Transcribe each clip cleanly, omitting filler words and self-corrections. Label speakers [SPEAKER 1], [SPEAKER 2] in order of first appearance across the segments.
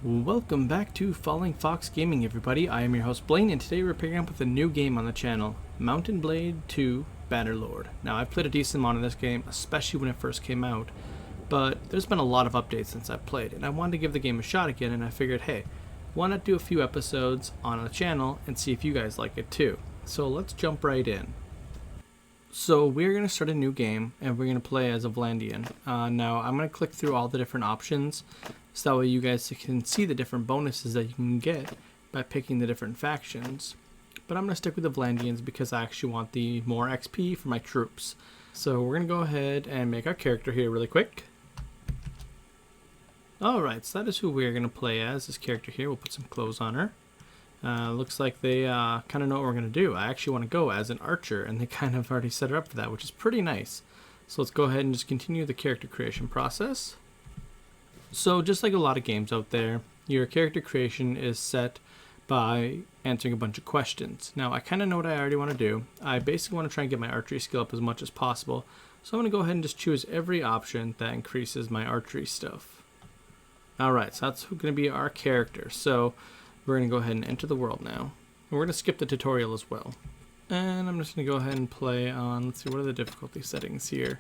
[SPEAKER 1] Welcome back to FallingFoxGaming, everybody. I am your host Blaine, and today we're picking up with a new game on the channel, Mountain Blade 2 Bannerlord. Now, I've played a decent amount of this game, especially when it first came out, but there's been a lot of updates since I've played, and I wanted to give the game a shot again, and I figured, hey, why not do a few episodes on the channel and see if you guys like it too. So let's jump right in. So we're going to start a new game, and we're going to play as a Vlandian. Now, I'm going to click through all the different options, so that way you guys can see the different bonuses that you can get by picking the different factions. But I'm going to stick with the Vlandians because I actually want the more XP for my troops. So we're going to go ahead and make our character here really quick. Alright, so that is who we're going to play as, this character here. We'll put some clothes on her. Looks like they kind of know what we're going to do. I actually want to go as an archer, and they kind of already set her up for that, which is pretty nice. So let's go ahead and just continue the character creation process. So just like a lot of games out there, your character creation is set by answering a bunch of questions. Now, I kind of know what I already want to do. I basically want to try and get my archery skill up as much as possible. So I'm going to go ahead and just choose every option that increases my archery stuff. Alright, so that's going to be our character. So we're going to go ahead and enter the world now. And we're going to skip the tutorial as well. And I'm just going to go ahead and play on, let's see, what are the difficulty settings here?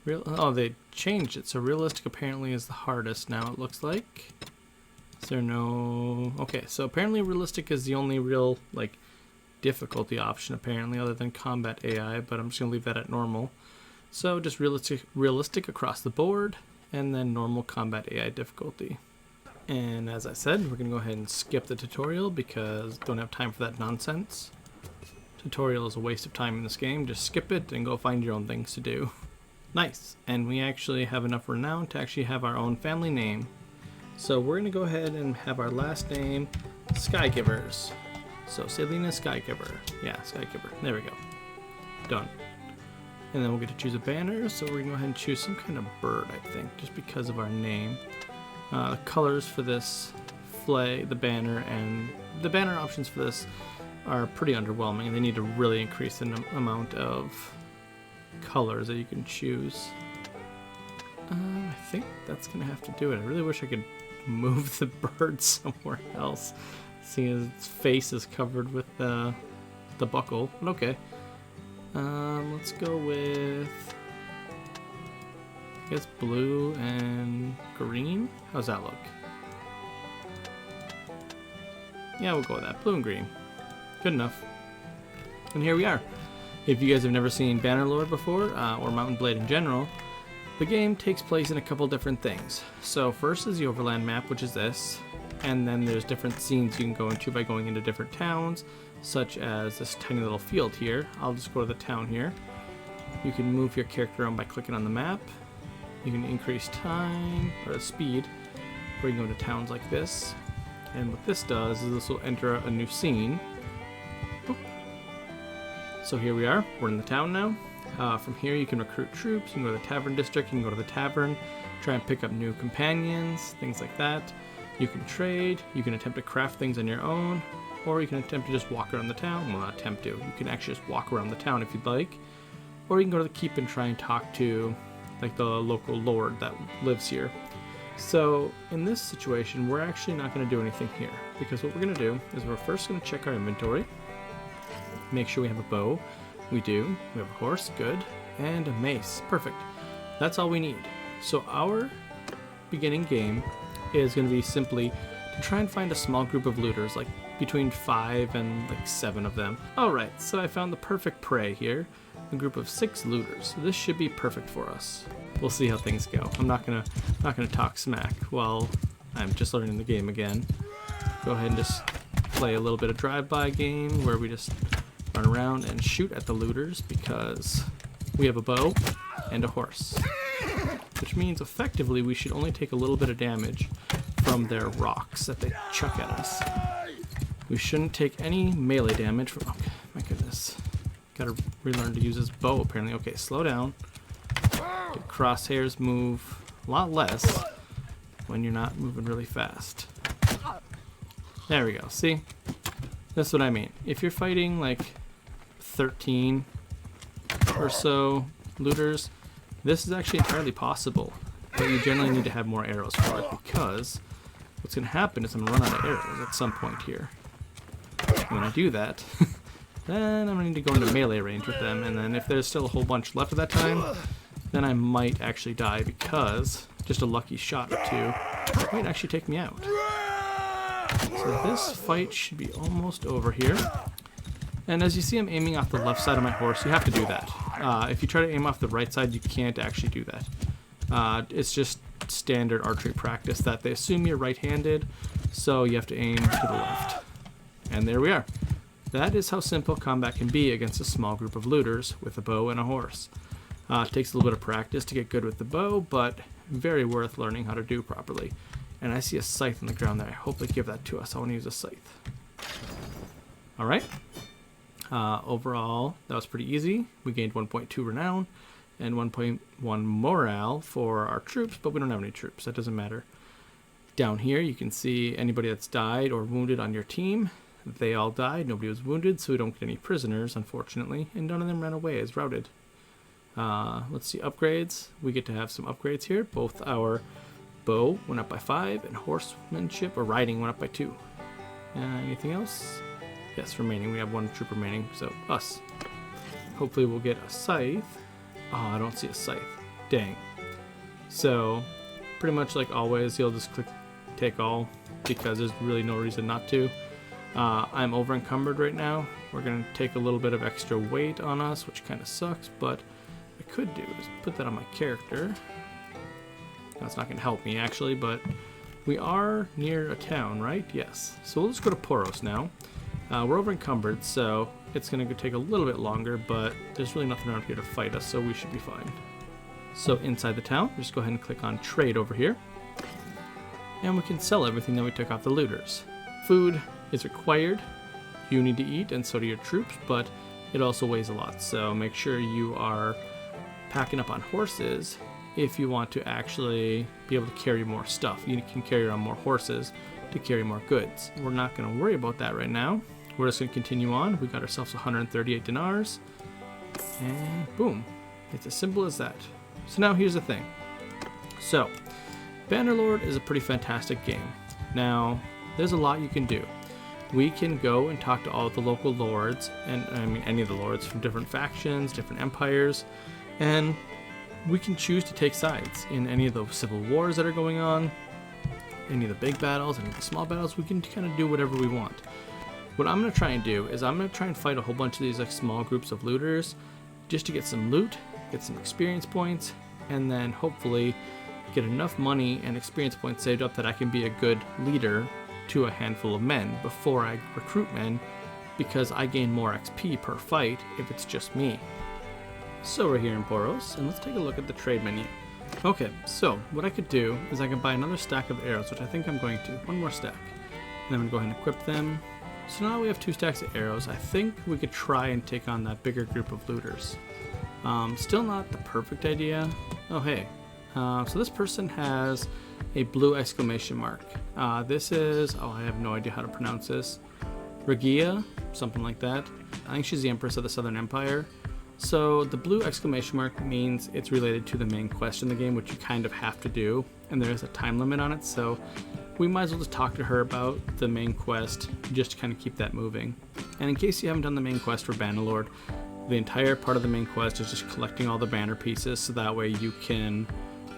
[SPEAKER 1] Oh, they changed it, so realistic apparently is the hardest now, it looks like. Is there no... Okay, so apparently realistic is the only real, like, difficulty option, apparently, other than combat AI, but I'm just going to leave that at normal. So just realistic across the board, and then normal combat AI difficulty. And as I said, we're going to go ahead and skip the tutorial because don't have time for that nonsense. Tutorial is a waste of time in this game, just skip it and go find your own things to do. Nice, and we actually have enough renown to actually have our own family name. So we're going to go ahead and have our last name, Skygivers. So Selena Skygiver. Yeah, Skygiver. There we go. Done. And then we'll get to choose a banner, so we're going to go ahead and choose some kind of bird, I think, just because of our name. The colors for this flag, the banner, and the banner options for this are pretty underwhelming. They need to really increase the amount of colors that you can choose. I think that's gonna have to do it. I really wish I could move the bird somewhere else, seeing as its face is covered with the buckle, but okay. Let's go with, I guess, blue and green. How's that look? Yeah, we'll go with that. Blue and green. Good enough. And here we are. If you guys have never seen Bannerlord before, or Mountain Blade in general, the game takes place in a couple different things. So first is the overland map, which is this, and then there's different scenes you can go into by going into different towns, such as this tiny little field here. I'll just go to the town here. You can move your character around by clicking on the map. You can increase time, or speed, or you can go into towns like this. And what this does is this will enter a new scene. So here we are, we're in the town now. From here you can recruit troops, you can go to the tavern district, you can go to the tavern, try and pick up new companions, things like that. You can trade, you can attempt to craft things on your own, or you can attempt to just walk around the town. Well, not attempt to, you can actually just walk around the town if you'd like. Or you can go to the keep and try and talk to like the local lord that lives here. So in this situation, we're actually not going to do anything here, because what we're going to do is we're first going to check our inventory. Make sure we have a bow. We do. We have a horse. Good. And a mace. Perfect. That's all we need. So our beginning game is going to be simply to try and find a small group of looters, like between 5 and like 7 of them. Alright, so I found the perfect prey here. A group of 6 looters. So this should be perfect for us. We'll see how things go. I'm not gonna talk smack while I'm just learning the game again. Go ahead and just play a little bit of drive-by game where we just run around and shoot at the looters because we have a bow and a horse, which means effectively we should only take a little bit of damage from their rocks that they chuck at us. We shouldn't take any melee damage from, okay, my goodness, gotta relearn to use this bow apparently. Okay, slow down. Your crosshairs move a lot less when you're not moving really fast. There we go, see? That's what I mean. If you're fighting like 13 or so looters, this is actually entirely possible, but you generally need to have more arrows for it because what's going to happen is I'm going to run out of arrows at some point here. And when I do that, then I'm going to need to go into melee range with them, and then if there's still a whole bunch left at that time, then I might actually die because just a lucky shot or two might actually take me out. So this fight should be almost over here. And as you see, I'm aiming off the left side of my horse. You have to do that. If you try to aim off the right side, you can't actually do that. It's just standard archery practice that they assume you're right-handed, so you have to aim to the left. And there we are. That is how simple combat can be against a small group of looters with a bow and a horse. It takes a little bit of practice to get good with the bow, but very worth learning how to do properly. And I see a scythe on the ground there. I hope they give that to us. I want to use a scythe. Alright. Overall, that was pretty easy. We gained 1.2 renown and 1.1 morale for our troops, but we don't have any troops. That doesn't matter. Down here, you can see anybody that's died or wounded on your team. They all died. Nobody was wounded, so we don't get any prisoners, unfortunately. And none of them ran away as routed. Let's see, upgrades. We get to have some upgrades here. Both our bow went up by 5, and horsemanship or riding went up by 2. Anything else? Yes, remaining. We have 1 troop remaining, so us. Hopefully we'll get a scythe. Oh, I don't see a scythe. Dang. So, pretty much like always, you'll just click take all because there's really no reason not to. I'm over encumbered right now. We're going to take a little bit of extra weight on us, which kind of sucks, but what I could do is put that on my character. That's not going to help me actually, but we are near a town, right? Yes. So we'll just go to Poros now. We're over encumbered, so it's going to take a little bit longer, but there's really nothing around here to fight us, so we should be fine. So inside the town, just go ahead and click on trade over here. And we can sell everything that we took off the looters. Food is required. You need to eat, and so do your troops, but it also weighs a lot, so make sure you are packing up on horses if you want to actually be able to carry more stuff. You can carry on more horses to carry more goods. We're not going to worry about that right now. We're just going to continue on. We got ourselves 138 dinars, and boom. It's as simple as that. So now here's the thing. So, Bannerlord is a pretty fantastic game. Now, there's a lot you can do. We can go and talk to all the local lords, and I mean any of the lords from different factions, different empires, and we can choose to take sides in any of the civil wars that are going on, any of the big battles, any of the small battles. We can kind of do whatever we want. What I'm going to try and do is I'm going to try and fight a whole bunch of these like small groups of looters just to get some loot, get some experience points, and then hopefully get enough money and experience points saved up that I can be a good leader to a handful of men before I recruit men, because I gain more XP per fight if it's just me. So we're here in Poros, and let's take a look at the trade menu. Okay, so what I could do is I can buy another stack of arrows, which I think I'm going to. One more stack. And I'm going to go ahead and equip them. So now we have 2 stacks of arrows. I think we could try and take on that bigger group of looters. Still not the perfect idea. Oh hey, so this person has a blue exclamation mark. This is, oh I have no idea how to pronounce this. Regia, something like that. I think she's the Empress of the Southern Empire. So the blue exclamation mark means it's related to the main quest in the game, which you kind of have to do, and there's a time limit on it, so we might as well just talk to her about the main quest just to kind of keep that moving. And in case you haven't done the main quest for Bannerlord, the entire part of the main quest is just collecting all the banner pieces, so that way you can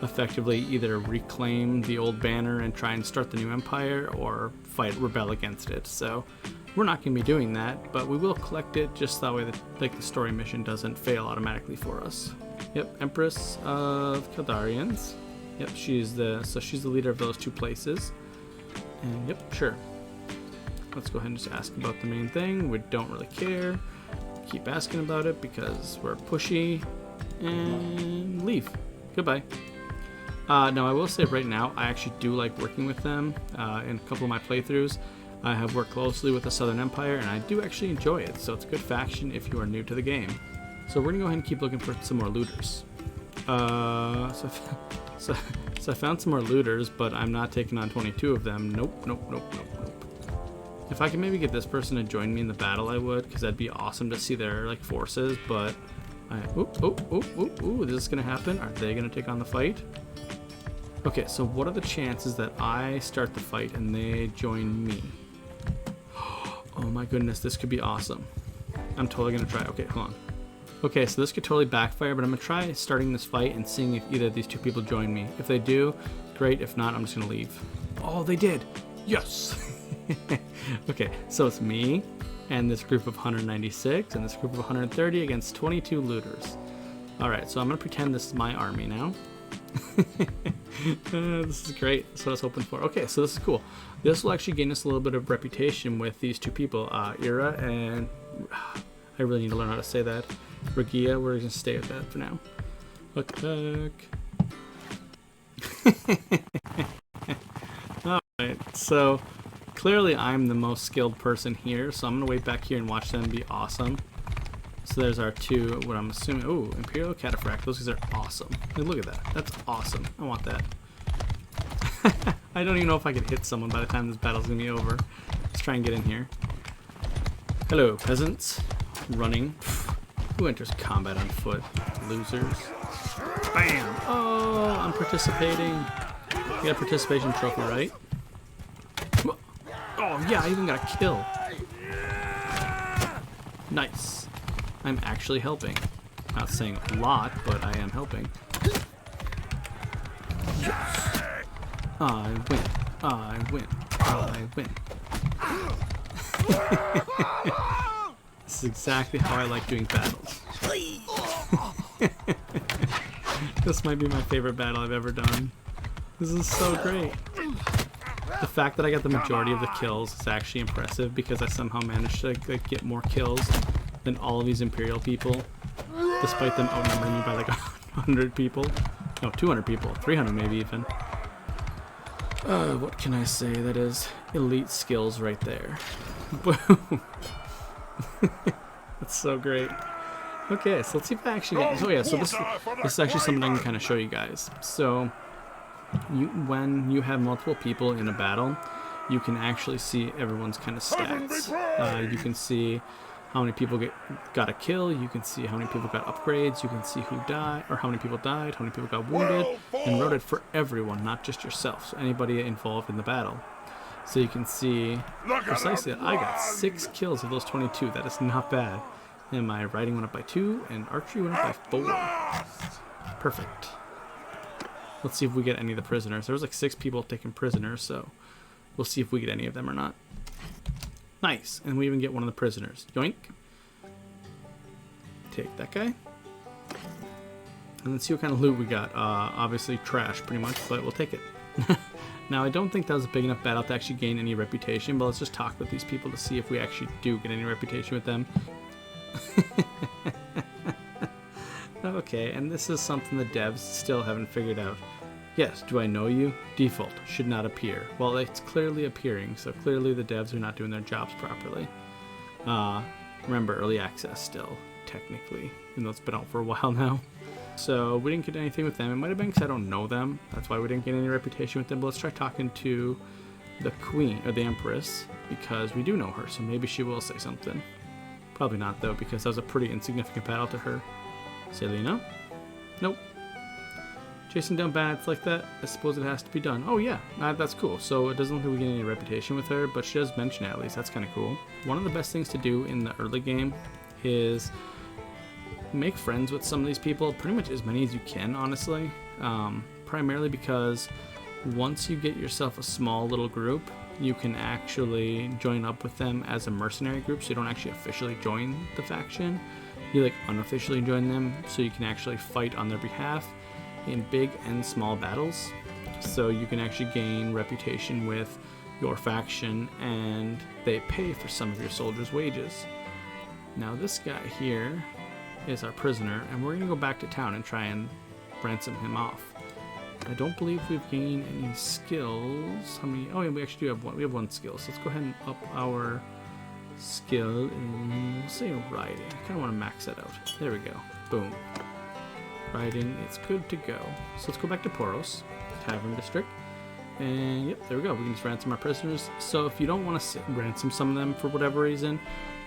[SPEAKER 1] effectively either reclaim the old banner and try and start the new empire, or rebel against it. So we're not going to be doing that, but we will collect it just that way that like the story mission doesn't fail automatically for us. Yep, Empress of Kaldarians. Yep, she's the leader of those 2 places. And yep, sure. Let's go ahead and just ask about the main thing. We don't really care. Keep asking about it because we're pushy, and leave. Goodbye. Now I will say right now, I actually do like working with them. In a couple of my playthroughs, I have worked closely with the Southern Empire, and I do actually enjoy it, so it's a good faction if you are new to the game. So we're going to go ahead and keep looking for some more looters. So I found some more looters, but I'm not taking on 22 of them. Nope. If I can maybe get this person to join me in the battle, I would, because that'd be awesome to see their like forces, but is this going to happen? Are they going to take on the fight? Okay, so what are the chances that I start the fight and they join me? Oh my goodness, this could be awesome. I'm totally gonna try. Okay, hold on. Okay, so this could totally backfire, but I'm gonna try starting this fight and seeing if either of these two people join me. If they do, great. If not, I'm just gonna leave. Oh, they did. Yes. Okay, so it's me and this group of 196 and this group of 130 against 22 looters. All right, so I'm gonna pretend this is my army now. This is great. That's what I was hoping for. Okay, so this is cool. This will actually gain us a little bit of reputation with these two people, Ira and I really need to learn how to say that. Regia. We're gonna stay with that for now. Okay. All right. So clearly, I'm the most skilled person here. So I'm gonna wait back here and watch them be awesome. So there's our two, what I'm assuming, oh, Imperial Cataphract. Those guys are awesome. Hey, look at that. That's awesome. I want that. I don't even know if I can hit someone by the time this battle's gonna be over. Let's try and get in here. Hello, peasants. Running. Who enters combat on foot? Losers. Bam! Oh, I'm participating. You got a participation trophy, right? Oh, yeah, I even got a kill. Nice. I'm actually helping. Not saying a lot, but I am helping. Yes. I win. I win. I win. This is exactly how I like doing battles. This might be my favorite battle I've ever done. This is so great. The fact that I got the majority of the kills is actually impressive because I somehow managed to get more kills than all of these Imperial people, despite them outnumbering me by like 100 people. No, 200 people. 300 maybe even. What can I say? That is elite skills right there. Boom. That's so great. Okay, so let's see if I actually get... Oh yeah, so this is actually something I can kind of show you guys. So, when you have multiple people in a battle, you can actually see everyone's kind of stats. You can see how many people got a kill, you can see how many people got upgrades, you can see who died, or how many people died, how many people got wounded, and wrote it for everyone, not just yourself, so anybody involved in the battle. So you can see precisely that I got 6 kills of those 22. That is not bad. And my riding went up by 2, and archery went up by 4. Perfect. Let's see if we get any of the prisoners. There was like 6 people taken prisoners, so we'll see if we get any of them or not. Nice. And we even get one of the prisoners. Yoink. Take that guy. And let's see what kind of loot we got. Obviously trash pretty much, but we'll take it. Now, I don't think that was a big enough battle to actually gain any reputation, but let's just talk with these people to see if we actually do get any reputation with them. Okay, and this is something the devs still haven't figured out. Yes, do I know you? Default, should not appear. Well, it's clearly appearing, so clearly the devs are not doing their jobs properly. Remember, early access still, technically, even though it's been out for a while now. So we didn't get anything with them. It might have been because I don't know them. That's why we didn't get any reputation with them. But let's try talking to the Queen, or the Empress, because we do know her, so maybe she will say something. Probably not, though, because that was a pretty insignificant battle to her. Selena? Nope. Chasing down bats like that, I suppose it has to be done. Oh, yeah, that's cool. So it doesn't look like we get any reputation with her, but she does mention it at least. That's kind of cool. One of the best things to do in the early game is make friends with some of these people, pretty much as many as you can, honestly. Primarily because once you get yourself a small little group, you can actually join up with them as a mercenary group, so you don't actually officially join the faction. You like unofficially join them, so you can actually fight on their behalf in big and small battles. So you can actually gain reputation with your faction, and they pay for some of your soldiers' wages. Now this guy here is our prisoner, and we're gonna go back to town and try and ransom him off. I don't believe we've gained any skills. How many? Oh yeah, we actually do have one. We have 1 skill, so let's go ahead and up our skill in, say, riding. I kind of want to max that out. There we go. Boom. Riding, it's good to go. So let's go back to Poros, Tavern District. And yep, there we go. We can just ransom our prisoners. So if you don't want to ransom some of them for whatever reason,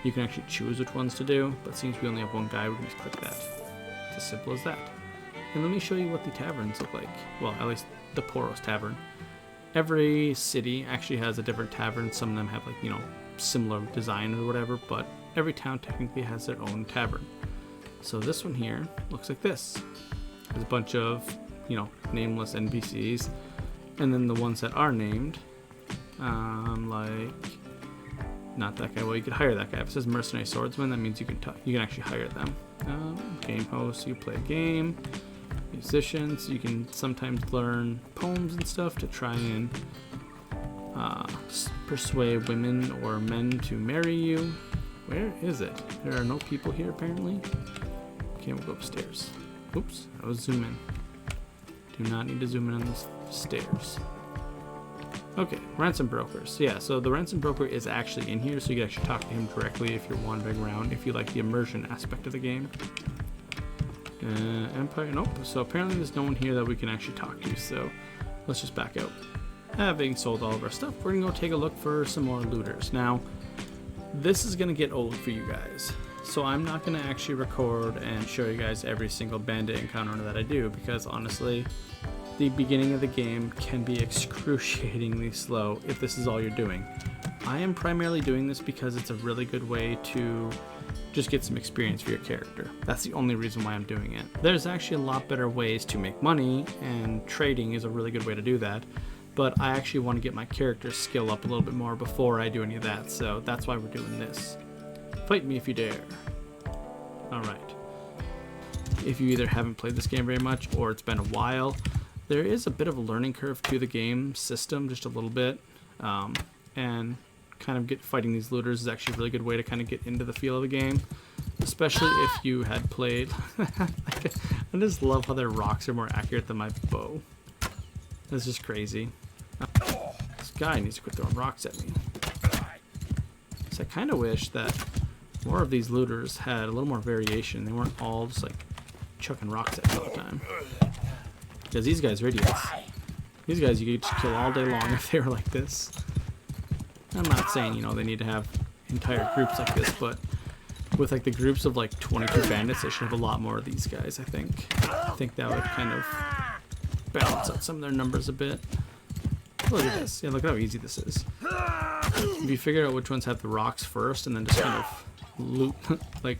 [SPEAKER 1] you can actually choose which ones to do. But since we only have 1 guy, we can just click that. It's as simple as that. And let me show you what the taverns look like. Well, at least the Poros Tavern. Every city actually has a different tavern. Some of them have like, you know, similar design or whatever, but every town technically has their own tavern. So this one here looks like this. There's a bunch of, you know, nameless NPCs, and then the ones that are named, like, not that guy. Well, you could hire that guy. If it says mercenary swordsman, that means you can actually hire them. Game host, you play a game. Musicians, you can sometimes learn poems and stuff to try and persuade women or men to marry you. Where is it? There are no people here apparently. Okay, we'll go upstairs. Oops, I was zoom in. Do not need to zoom in on these stairs. Okay, ransom brokers. Yeah, so the ransom broker is actually in here, so you can actually talk to him directly if you're wandering around, if you like the immersion aspect of the game. Empire, nope. So apparently there's no one here that we can actually talk to, so let's just back out. Having sold all of our stuff, we're gonna go take a look for some more looters. Now, this is gonna get old for you guys, so I'm not gonna actually record and show you guys every single bandit encounter that I do, because honestly, the beginning of the game can be excruciatingly slow if this is all you're doing. I am primarily doing this because it's a really good way to just get some experience for your character. That's the only reason why I'm doing it. There's actually a lot better ways to make money, and trading is a really good way to do that, but I actually want to get my character's skill up a little bit more before I do any of that, so that's why we're doing this. Fight me if you dare. Alright. If you either haven't played this game very much or it's been a while, there is a bit of a learning curve to the game system, just a little bit, and kind of fighting these looters is actually a really good way to kind of get into the feel of the game, especially if you had played. I just love how their rocks are more accurate than my bow. That's just crazy. This guy needs to quit throwing rocks at me. So I kind of wish that more of these looters had a little more variation. They weren't all just like chucking rocks at me all the time. Because these guys are idiots. These guys you could just kill all day long if they were like this. I'm not saying, you know, they need to have entire groups like this, but with like the groups of like 22 bandits, they should have a lot more of these guys, I think. I think that would kind of balance out some of their numbers a bit. Look at this. Yeah, look how easy this is. If you figure out which ones have the rocks first and then just kind of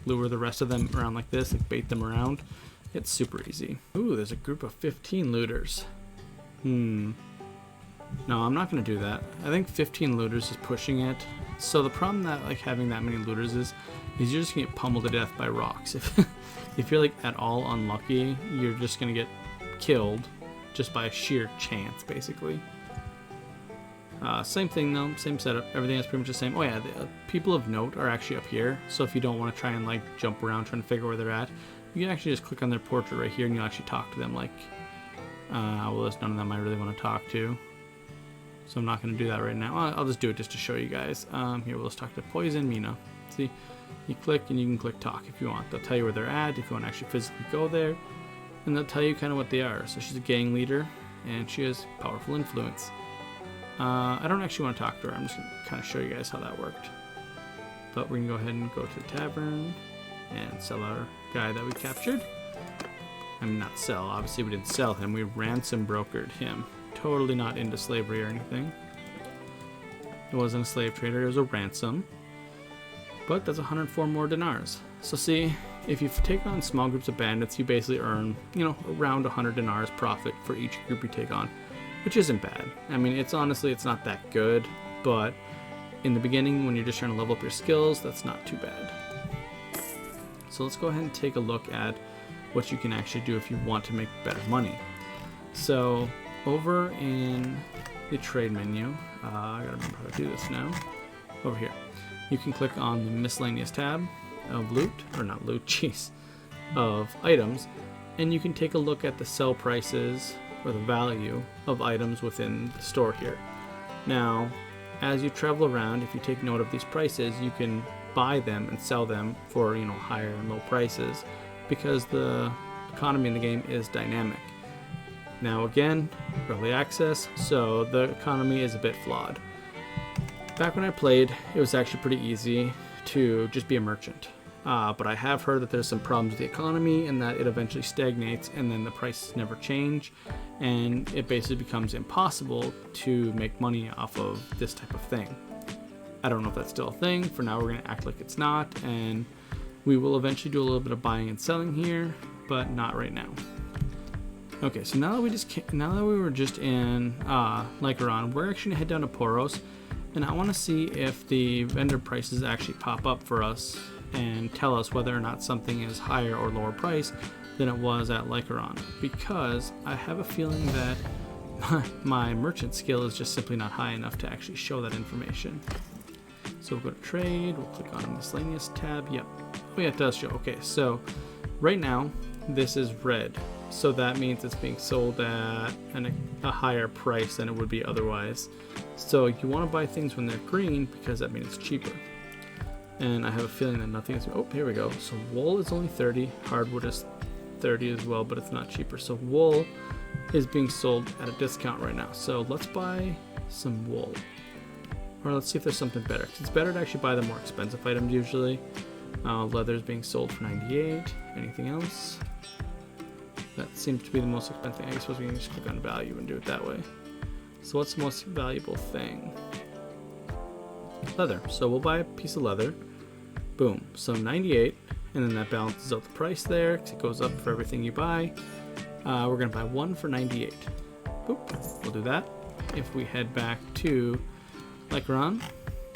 [SPEAKER 1] lure the rest of them around like this, like bait them around, it's super easy. Ooh, there's a group of 15 looters. No, I'm not going to do that. I think 15 looters is pushing it. So the problem that like having that many looters is you're just going to get pummeled to death by rocks. If you're like at all unlucky, you're just going to get killed just by sheer chance, basically. Same thing though, same setup. Everything is pretty much the same. Oh yeah, the people of note are actually up here. So if you don't want to try and like jump around trying to figure where they're at, you can actually just click on their portrait right here and you'll actually talk to them. Like, well, there's none of them I really want to talk to. So I'm not going to do that right now. I'll just do it just to show you guys. Here, we'll just talk to Poison Mina. See, you click and you can click talk if you want. They'll tell you where they're at if you want to actually physically go there. And they'll tell you kind of what they are. So she's a gang leader and she has powerful influence. I don't actually want to talk to her. I'm just going to kind of show you guys how that worked. But we can go ahead and go to the tavern and sell our guy that we captured. I mean, not sell. Obviously, we didn't sell him. We ransom brokered him. Totally not into slavery or anything. It wasn't a slave trader, it was a ransom. But that's 104 more dinars. So see, if you take on small groups of bandits, you basically earn, you know, around 100 dinars profit for each group you take on, which isn't bad. I mean, it's honestly, it's not that good, but in the beginning, when you're just trying to level up your skills, that's not too bad. So let's go ahead and take a look at what you can actually do if you want to make better money. So over in the trade menu, I gotta remember how to do this now. Over here, you can click on the miscellaneous tab of loot, or not loot, jeez, of items, and you can take a look at the sell prices or the value of items within the store here. Now, as you travel around, if you take note of these prices, you can buy them and sell them for, you know, higher and low prices, because the economy in the game is dynamic. Now again, early access, so the economy is a bit flawed. Back when I played, it was actually pretty easy to just be a merchant. but I have heard that there's some problems with the economy and that it eventually stagnates and then the prices never change, and it basically becomes impossible to make money off of this type of thing. I don't know if that's still a thing. For now, we're going to act like it's not, and we will eventually do a little bit of buying and selling here, but not right now. Okay, so now that we were just in Lycaron, we're actually going to head down to Poros, and I want to see if the vendor prices actually pop up for us and tell us whether or not something is higher or lower price than it was at Lycaron, because I have a feeling that my merchant skill is just simply not high enough to actually show that information. So we'll go to trade, we'll click on miscellaneous tab. Yep. Oh yeah, it does show. Okay, so right now this is red, so that means it's being sold at a higher price than it would be otherwise. So you want to buy things when they're green because that means it's cheaper. And I have a feeling that nothing is... Oh, here we go. So wool is only 30, hardwood is 30 as well, but it's not cheaper. So wool is being sold at a discount right now. So let's buy some wool. Or let's see if there's something better. 'Cause it's better to actually buy the more expensive items usually. Leather is being sold for 98. Anything else? That seems to be the most expensive. I suppose we can just click on value and do it that way. So what's the most valuable thing? Leather. So we'll buy a piece of leather. Boom. So 98, and then that balances out the price there because it goes up for everything you buy. We're going to buy one for 98. Boop. We'll do that. If we head back to Lycaron,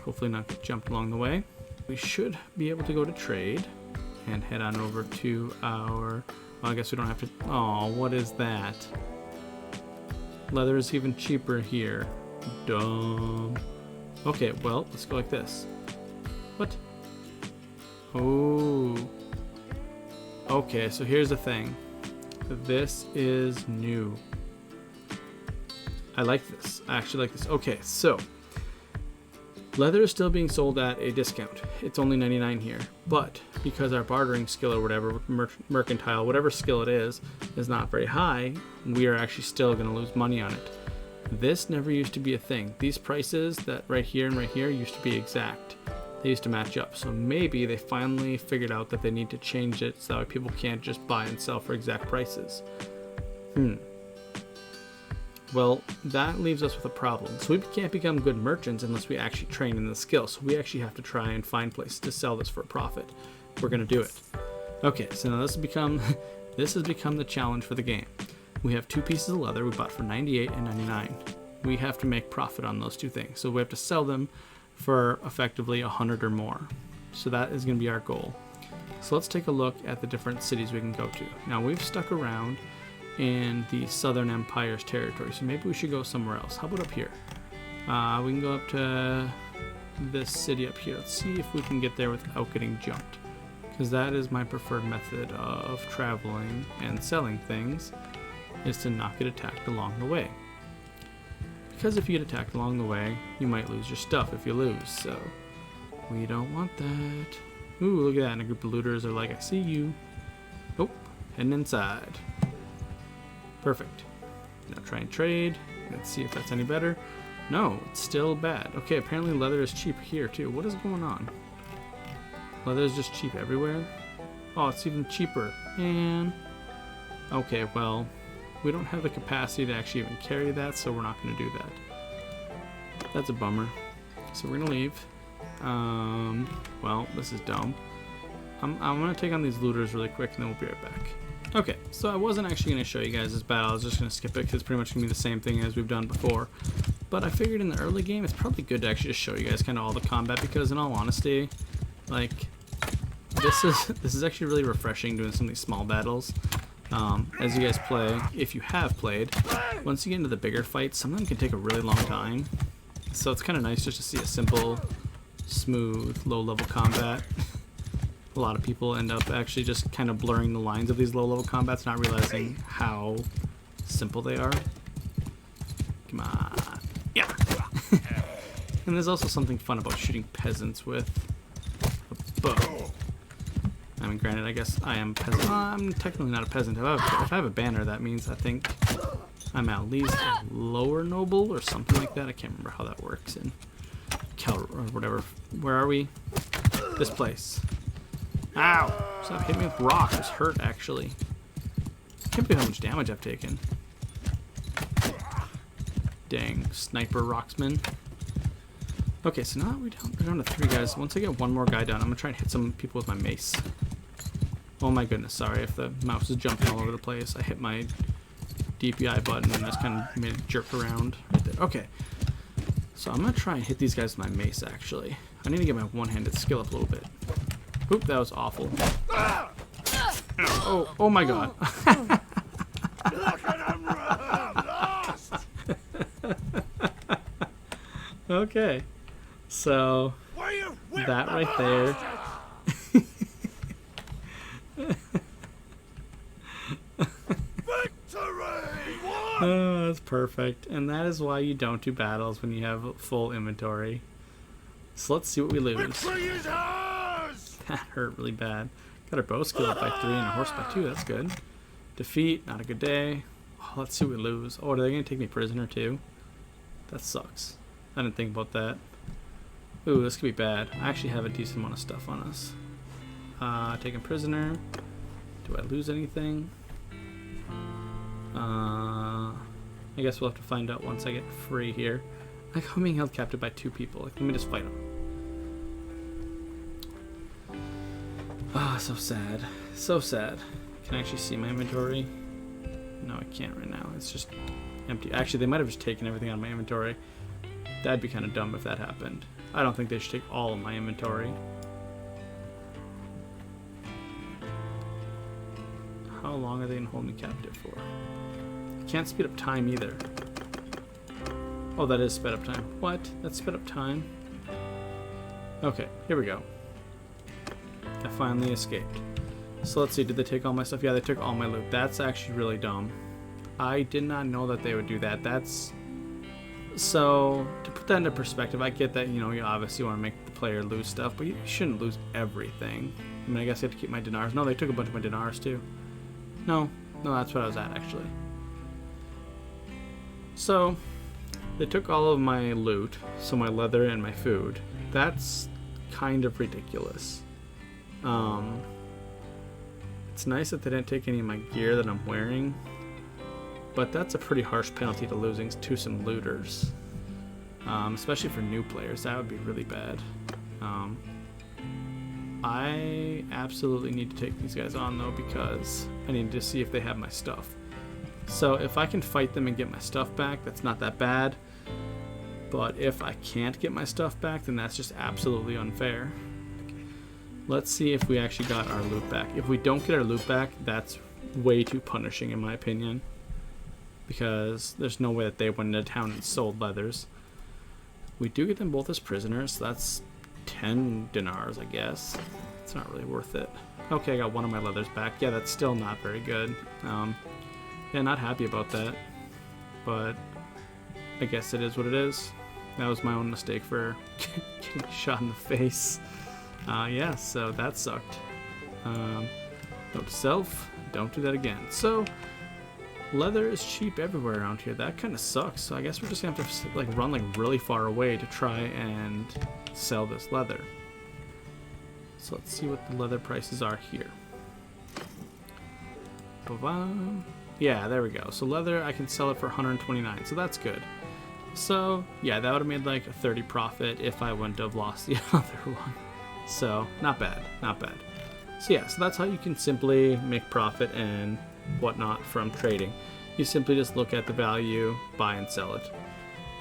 [SPEAKER 1] hopefully not get jumped along the way, we should be able to go to trade and head on over to our... Well, I guess we don't have to... Oh, what is that? Leather is even cheaper here. Dumb. Okay, well, let's go like this. What? Oh. Okay, so here's the thing. This is new. I like this. I actually like this. Okay, so leather is still being sold at a discount. It's only 99 here, but because our bartering skill or whatever, mercantile, whatever skill it is not very high, we are actually still going to lose money on it. This never used to be a thing. These prices that right here and right here used to be exact. They used to match up. So maybe they finally figured out that they need to change it so that people can't just buy and sell for exact prices. Well, that leaves us with a problem. So we can't become good merchants unless we actually train in the skill. So we actually have to try and find places to sell this for a profit. We're going to do it. Okay, so now this has become the challenge for the game. We have two pieces of leather we bought for 98 and 99. We have to make profit on those two things. So we have to sell them for effectively 100 or more. So that is going to be our goal. So let's take a look at the different cities we can go to. Now we've stuck around in the Southern Empire's territory, so maybe we should go somewhere else. How about up here? We can go up to this city up here. Let's see if we can get there without getting jumped, because that is my preferred method of traveling and selling things, is to not get attacked along the way. Because if you get attacked along the way, you might lose your stuff if you lose, so we don't want that. Ooh, look at that, and a group of looters are like, I see you. Oh, heading inside. Perfect. Now try and trade. Let's see if that's any better. No, it's still bad. Okay, apparently leather is cheap here too. What is going on? Leather is just cheap everywhere? Oh, it's even cheaper. And okay, well, we don't have the capacity to actually even carry that, so we're not going to do that. That's a bummer. So we're going to leave. Well, this is dumb. I'm going to take on these looters really quick, and then we'll be right back. Okay, so I wasn't actually going to show you guys this battle. I was just going to skip it because it's pretty much going to be the same thing as we've done before. But I figured in the early game, it's probably good to actually just show you guys kind of all the combat, because in all honesty, like, this is actually really refreshing doing some of these small battles. As you guys play, if you have played, once you get into the bigger fights, some of them can take a really long time. So it's kind of nice just to see a simple, smooth, low-level combat. A lot of people end up actually just kind of blurring the lines of these low-level combats, not realizing how simple they are. Come on. Yeah! And there's also something fun about shooting peasants with a bow. I mean, granted, I guess I am a peasant. I'm technically not a peasant. If I have a banner, that means I think I'm at least a lower noble or something like that. I can't remember how that works in Cal or whatever. Where are we? This place. Ow! Stop hitting me with rocks. It hurt, actually. I can't believe how much damage I've taken. Dang, sniper rocksman. Okay, so now we're down to 3 guys. Once I get 1 more guy down, I'm going to try and hit some people with my mace. Oh my goodness, sorry if the mouse is jumping all over the place. I hit my DPI button and that's kind of made it jerk around right there. Okay, so I'm going to try and hit these guys with my mace, actually. I need to get my one-handed skill up a little bit. Oop, that was awful. Oh my god. Okay, so that right there. Oh, that's perfect. And that is why you don't do battles when you have full inventory. So let's see what we lose. That hurt really bad. Got our bow skill up by 3 and a horse by 2. That's good. Defeat, not a good day. Oh, let's see what we lose. Oh, are they going to take me prisoner too? That sucks. I didn't think about that. Ooh, this could be bad. I actually have a decent amount of stuff on us. Taken prisoner. Do I lose anything? I guess we'll have to find out once I get free here. Like, I'm being held captive by 2 people. Like, let me just fight them. Ah, so sad. So sad. Can I actually see my inventory? No, I can't right now. It's just empty. Actually, they might have just taken everything out of my inventory. That'd be kind of dumb if that happened. I don't think they should take all of my inventory. How long are they going to hold me captive for? Can't speed up time either. Oh, that is sped up time. What? That's sped up time? Okay, here we go. I finally escaped. So let's see, did they take all my stuff? Yeah, they took all my loot. That's actually really dumb. I did not know that they would do that. That's... So, to put that into perspective, I get that, you know, you obviously want to make the player lose stuff, but you shouldn't lose everything. I mean, I guess I have to keep my dinars. No, they took a bunch of my dinars too. No, that's what I was at, actually. So, they took all of my loot, so my leather and my food. That's kind of ridiculous. It's nice that they didn't take any of my gear that I'm wearing, but that's a pretty harsh penalty to losing to some looters. Especially for new players, that would be really bad. I absolutely need to take these guys on though, because I need to see if they have my stuff. So if I can fight them and get my stuff back, that's not that bad. But if I can't get my stuff back, then that's just absolutely unfair. Let's see if we actually got our loot back. If we don't get our loot back, that's way too punishing in my opinion. Because there's no way that they went into town and sold leathers. We do get them both as prisoners, so that's 10 dinars, I guess. It's not really worth it. Okay, I got one of my leathers back. Yeah, that's still not very good. Yeah, not happy about that. But I guess it is what it is. That was my own mistake for getting shot in the face. Yeah, so that sucked. Note to self, don't do that again. So, leather is cheap everywhere around here. That kind of sucks. So I guess we're just gonna have to like run like really far away to try and sell this leather. So let's see what the leather prices are here. Ba-bam. Yeah, there we go. So leather, I can sell it for 129. So that's good. So yeah, that would have made like a 30 profit if I wouldn't have lost the other one. So not bad, not bad. So yeah, so that's how you can simply make profit and whatnot from trading. You simply just look at the value, buy and sell it.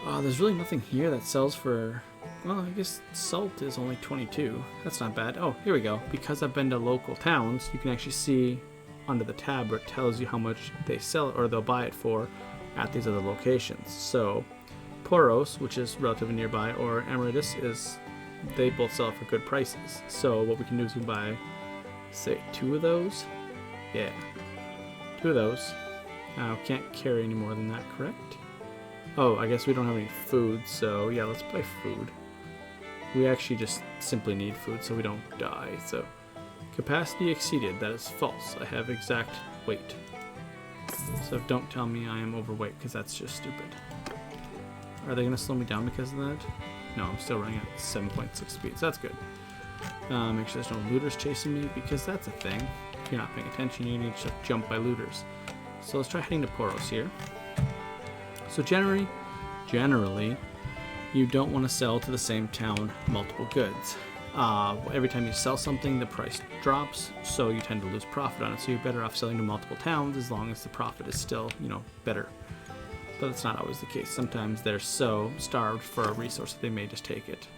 [SPEAKER 1] There's really nothing here that sells for, well, I guess salt is only 22. That's not bad. Oh, here we go. Because I've been to local towns, you can actually see under the tab where it tells you how much they sell or they'll buy it for at these other locations. So Poros, which is relatively nearby, or Emeritus, they both sell it for good prices. So what we can do is we can buy, say, 2 of those. Yeah, 2 of those. Can't carry any more than that, correct? Oh, I guess we don't have any food, so yeah, let's buy food. We actually just simply need food so we don't die. So capacity exceeded. That is false. I have exact weight. So don't tell me I am overweight, because that's just stupid. Are they going to slow me down because of that? No, I'm still running at 7.6 speed, so that's good. Make sure there's no looters chasing me, because that's a thing. If you're not paying attention, you need to jump by looters. So let's try heading to Poros here. So generally, you don't want to sell to the same town multiple goods. Every time you sell something, the price drops, so you tend to lose profit on it. So you're better off selling to multiple towns as long as the profit is still, better. But that's not always the case. Sometimes they're so starved for a resource that they may just take it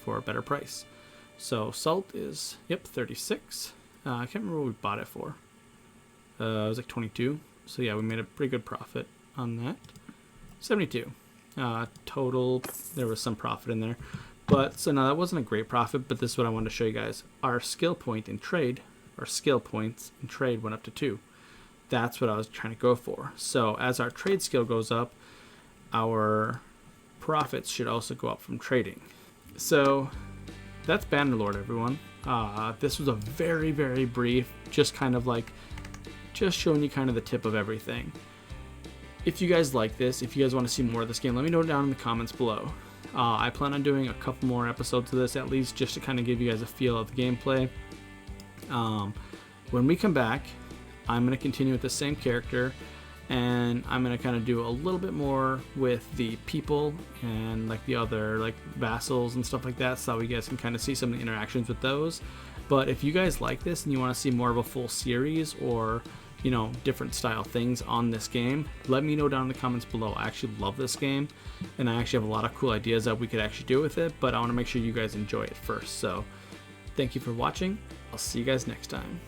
[SPEAKER 1] for a better price. So salt is, 36. I can't remember what we bought it for. It was like 22. So yeah, we made a pretty good profit on that. 72. Total, there was some profit in there. But, so now that wasn't a great profit, but this is what I wanted to show you guys. Our skill point in trade, our skill points in trade went up to 2. That's what I was trying to go for. So as our trade skill goes up, our profits should also go up from trading. So that's Bannerlord, everyone. This was a very, very brief, just showing you kind of the tip of everything. If you guys like this, if you guys want to see more of this game, let me know down in the comments below. I plan on doing a couple more episodes of this at least, just to kind of give you guys a feel of the gameplay. When we come back, I'm going to continue with the same character, and I'm going to kind of do a little bit more with the people and like the other like vassals and stuff like that, so you guys can kind of see some of the interactions with those. But if you guys like this and you want to see more of a full series or different style things on this game, let me know down in the comments below. I actually love this game, and I actually have a lot of cool ideas that we could actually do with it, but I want to make sure you guys enjoy it first. So thank you for watching. I'll see you guys next time.